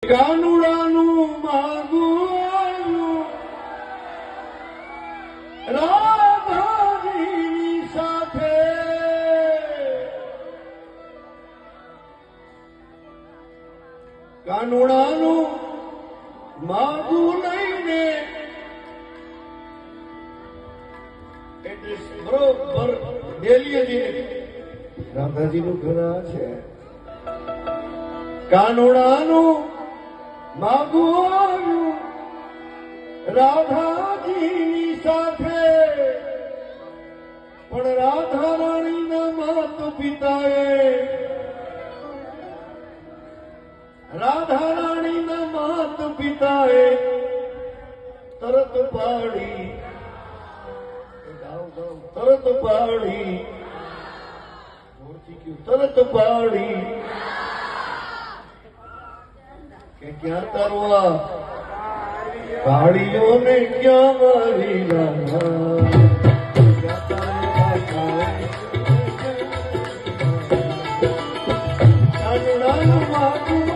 કાનુડાનું માગું રાધાજીની સાથે કાનુડાનું માગું લઈને એટલે બરોબર ડેલીએ રાધાજીનું ઘર આ છે. કાનુડાનું માગું રાધાજીની સાથે પણ રાધા રાણીના માત પિતાએ રાધા રાણીના માત પિતાએ તરત પાડી તરત પાડી તરત પાડી કે ક્યાં તરવા કાળીઓને ક્યાં મારી કાનુડાનું માગું